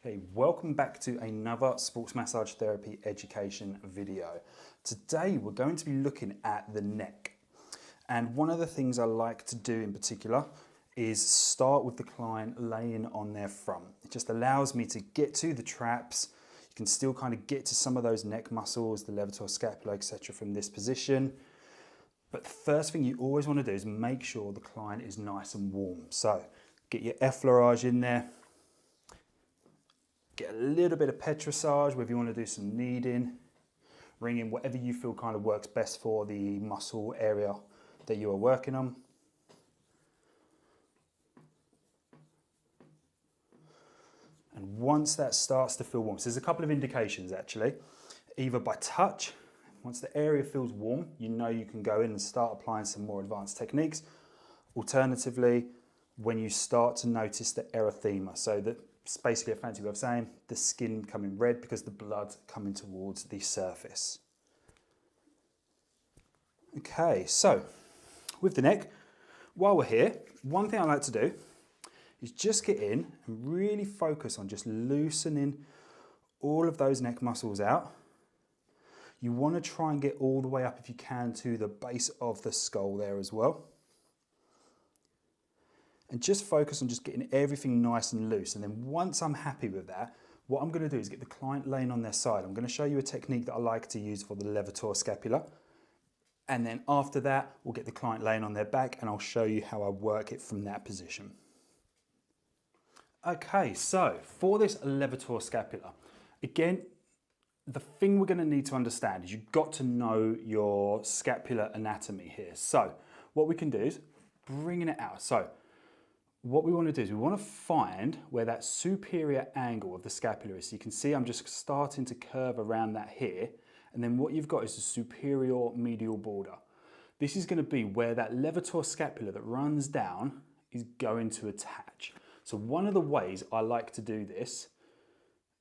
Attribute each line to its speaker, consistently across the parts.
Speaker 1: Hey, welcome back to another sports massage therapy education video. Today we're going to be looking at the neck. And one of the things I like to do in particular is start with the client laying on their front. It just allows me to get to the traps. You can still kind of get to some of those neck muscles, the levator scapula, etc. from this position. But the first thing you always want to do is make sure the client is nice and warm. So get your effleurage in there. Get a little bit of petrissage, whether you want to do some kneading, ringing, whatever you feel kind of works best for the muscle area that you are working on. And once that starts to feel warm, so there's a couple of indications actually, either by touch, once the area feels warm, you know you can go in and start applying some more advanced techniques. Alternatively, when you start to notice the erythema, so that it's basically a fancy way of saying the skin becoming red because the blood's coming towards the surface. Okay, so with the neck, while we're here, one thing I like to do is just get in and really focus on just loosening all of those neck muscles out. You want to try and get all the way up if you can to the base of the skull there as well. And just focus on just getting everything nice and loose. And then once I'm happy with that, what I'm going to do is get the client laying on their side. I'm going to show you a technique that I like to use for the Levator Scapula. And then after that, we'll get the client laying on their back and I'll show you how I work it from that position. Okay, so for this Levator Scapula, again, the thing we're going to need to understand is you've got to know your scapular anatomy here. So what we can do is bringing it out. So what we want to do is we want to find where that superior angle of the scapula is. So you can see I'm just starting to curve around that here. And then what you've got is the superior medial border. This is going to be where that levator scapula that runs down is going to attach. So one of the ways I like to do this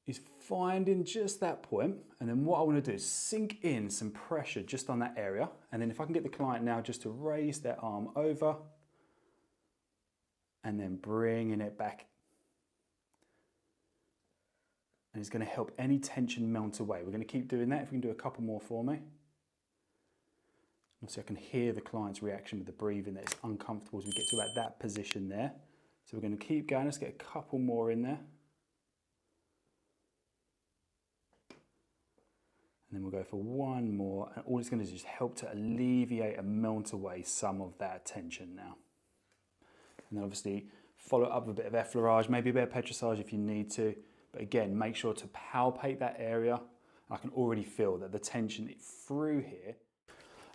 Speaker 1: is finding just that point. And then what I want to do is sink in some pressure just on that area. And then if I can get the client now just to raise their arm over, and then bringing it back. And it's going to help any tension melt away. We're going to keep doing that. If we can do a couple more for me. Obviously I can hear the client's reaction with the breathing, that it's uncomfortable as we get to about that position there. So we're going to keep going. Let's get a couple more in there. And then we'll go for one more. And all it's going to do is just help to alleviate and melt away some of that tension now. And then obviously follow up with a bit of effleurage, maybe a bit of petrissage if you need to. But again, make sure to palpate that area. I can already feel that the tension through here.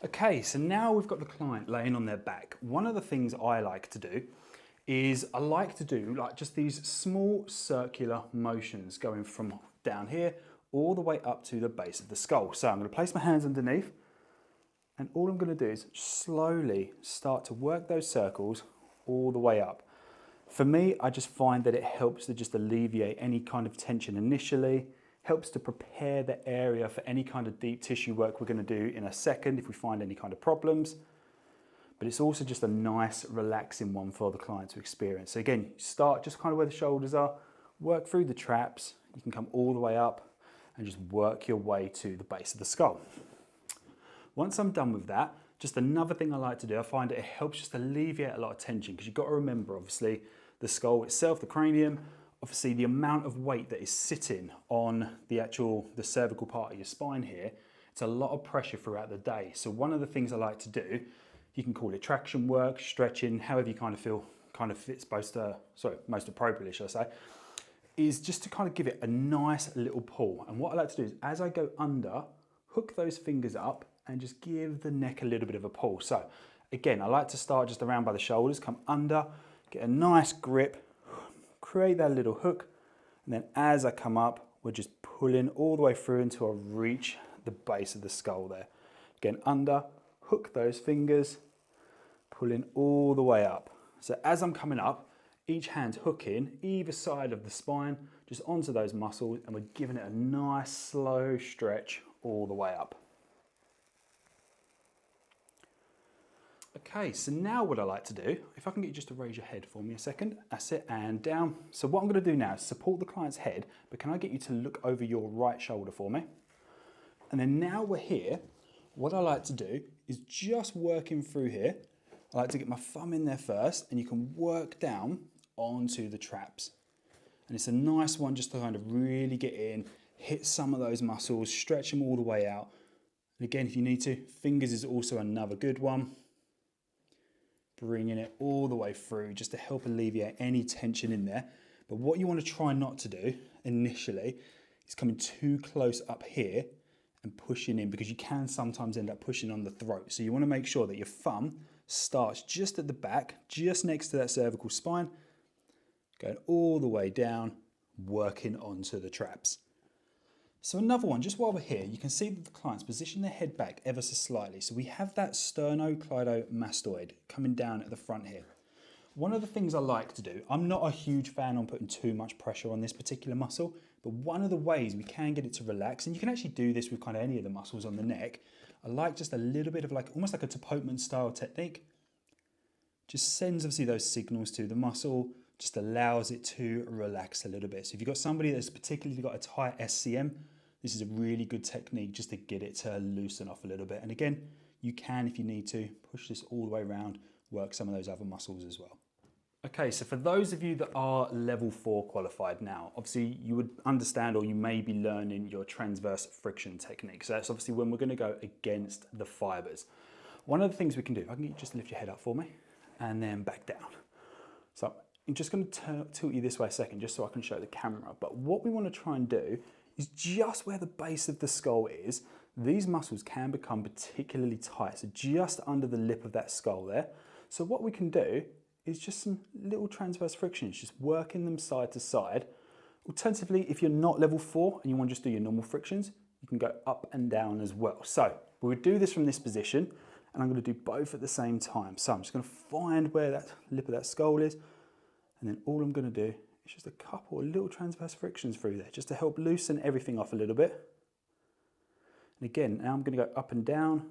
Speaker 1: Okay, so now we've got the client laying on their back. One of the things I like to do is I like to do like just these small circular motions going from down here all the way up to the base of the skull. So I'm going to place my hands underneath and all I'm going to do is slowly start to work those circles all the way up. For me, I just find that it helps to just alleviate any kind of tension initially, helps to prepare the area for any kind of deep tissue work we're going to do in a second if we find any kind of problems. But it's also just a nice, relaxing one for the client to experience. So again, start just kind of where the shoulders are, work through the traps, you can come all the way up and just work your way to the base of the skull. Once I'm done with that, just another thing I like to do, I find it helps just alleviate a lot of tension because you've got to remember, obviously, the skull itself, the cranium, obviously the amount of weight that is sitting on the cervical part of your spine here, it's a lot of pressure throughout the day. So one of the things I like to do, you can call it traction work, stretching, however you kind of feel kind of fits most appropriately, should I say, is just to kind of give it a nice little pull. And what I like to do is as I go under, hook those fingers up and just give the neck a little bit of a pull. So again, I like to start just around by the shoulders, come under, get a nice grip, create that little hook, and then as I come up, we're just pulling all the way through until I reach the base of the skull there. Again, under, hook those fingers, pulling all the way up. So as I'm coming up, each hand's hooking either side of the spine, just onto those muscles, and we're giving it a nice slow stretch all the way up. Okay, so now what I like to do, if I can get you just to raise your head for me a second, that's it, and down. So what I'm going to do now is support the client's head, but can I get you to look over your right shoulder for me? And then now we're here, what I like to do is just working through here. I like to get my thumb in there first, and you can work down onto the traps. And it's a nice one just to kind of really get in, hit some of those muscles, stretch them all the way out. And again, if you need to, fingers is also another good one. Bringing it all the way through just to help alleviate any tension in there. But what you want to try not to do initially is coming too close up here and pushing in, because you can sometimes end up pushing on the throat. So you want to make sure that your thumb starts just at the back, just next to that cervical spine, going all the way down, working onto the traps. So another one, just while we're here, you can see that the clients position their head back ever so slightly. So we have that sternocleidomastoid coming down at the front here. One of the things I like to do, I'm not a huge fan on putting too much pressure on this particular muscle, but one of the ways we can get it to relax, and you can actually do this with kind of any of the muscles on the neck, I like just a little bit of like, almost like a Topotman style technique. Just sends obviously those signals to the muscle, just allows it to relax a little bit. So if you've got somebody that's particularly got a tight SCM, this is a really good technique just to get it to loosen off a little bit. And again, you can, if you need to, push this all the way around, work some of those other muscles as well. Okay, so for those of you that are level 4 qualified now, obviously you would understand, or you may be learning your transverse friction technique. So that's obviously when we're going to go against the fibers. One of the things we can do, if I can get you just lift your head up for me, and then back down. So I'm just going to tilt you this way a second, just so I can show the camera. But what we want to try and do is just where the base of the skull is, these muscles can become particularly tight. So just under the lip of that skull there. So what we can do is just some little transverse frictions, just working them side to side. Alternatively, if you're not level 4 and you want to just do your normal frictions, you can go up and down as well. So we'll do this from this position, and I'm going to do both at the same time. So I'm just going to find where that lip of that skull is, and then all I'm going to do is just a couple of little transverse frictions through there, just to help loosen everything off a little bit. And again, now I'm going to go up and down,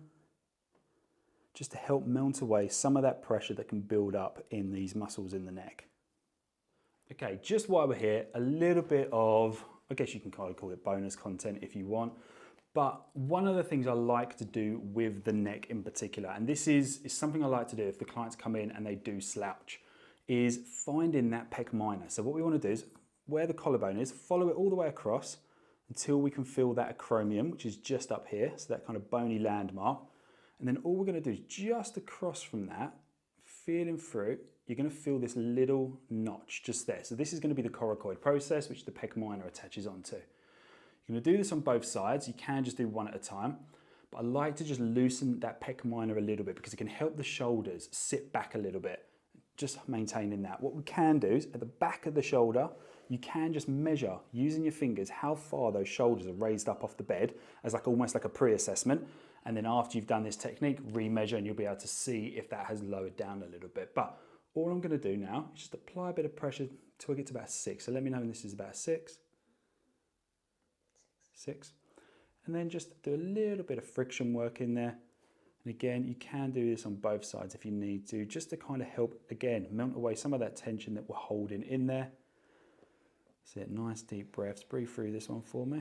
Speaker 1: just to help melt away some of that pressure that can build up in these muscles in the neck. Okay, just while we're here, a little bit of, I guess you can kind of call it bonus content if you want, but one of the things I like to do with the neck in particular, and this is something I like to do if the clients come in and they do slouch, is finding that pec minor. So what we want to do is, where the collarbone is, follow it all the way across until we can feel that acromion, which is just up here, so that kind of bony landmark. And then all we're going to do is just across from that, feeling through, you're going to feel this little notch just there. So this is going to be the coracoid process, which the pec minor attaches onto. You're going to do this on both sides. You can just do one at a time, but I like to just loosen that pec minor a little bit because it can help the shoulders sit back a little bit, just maintaining that. What we can do is at the back of the shoulder, you can just measure using your fingers how far those shoulders are raised up off the bed as like almost like a pre-assessment. And then after you've done this technique, re-measure, and you'll be able to see if that has lowered down a little bit. But all I'm going to do now is just apply a bit of pressure till I get to about 6. So let me know when this is about 6. 6. And then just do a little bit of friction work in there. And again, you can do this on both sides if you need to, just to kind of help, again, melt away some of that tension that we're holding in there. So nice deep breaths. Breathe through this one for me.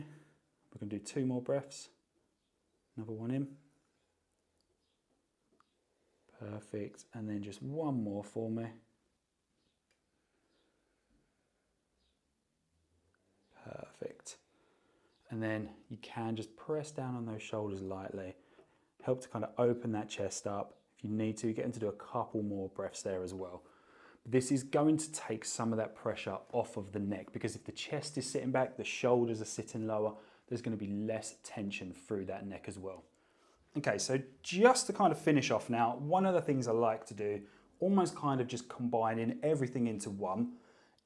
Speaker 1: We're going to do 2 more breaths. Another one in. Perfect. And then just one more for me. Perfect. And then you can just press down on those shoulders lightly. Help to kind of open that chest up. If you need to, get them to do a couple more breaths there as well. But this is going to take some of that pressure off of the neck, because if the chest is sitting back, the shoulders are sitting lower, there's going to be less tension through that neck as well. Okay, so just to kind of finish off now, one of the things I like to do, almost kind of just combining everything into one,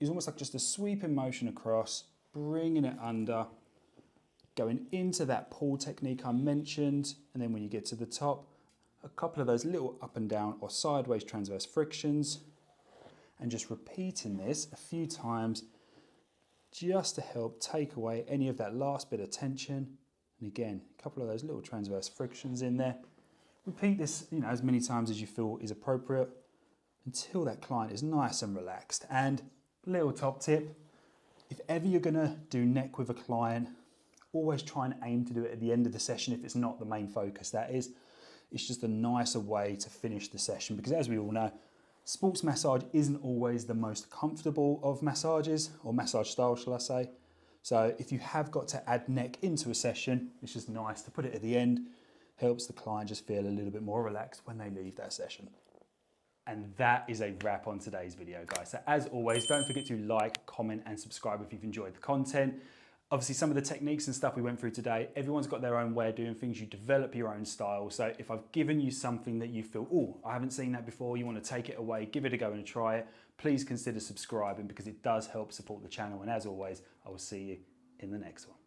Speaker 1: is almost like just a sweeping motion across, bringing it under, going into that pull technique I mentioned, and then when you get to the top, a couple of those little up and down or sideways transverse frictions, and just repeating this a few times just to help take away any of that last bit of tension. And again, a couple of those little transverse frictions in there, Repeat this, as many times as you feel is appropriate until that client is nice and relaxed. And little top tip, if ever you're gonna do neck with a client, always try and aim to do it at the end of the session if it's not the main focus. That is, it's just a nicer way to finish the session, because as we all know, sports massage isn't always the most comfortable of massages, or massage style, shall I say. So if you have got to add neck into a session, it's just nice to put it at the end. Helps the client just feel a little bit more relaxed when they leave that session. And that is a wrap on today's video, guys. So as always, don't forget to like, comment, and subscribe if you've enjoyed the content. Obviously, some of the techniques and stuff we went through today, everyone's got their own way of doing things. You develop your own style. So if I've given you something that you feel, oh, I haven't seen that before, you want to take it away, give it a go and try it, please consider subscribing, because it does help support the channel. And as always, I will see you in the next one.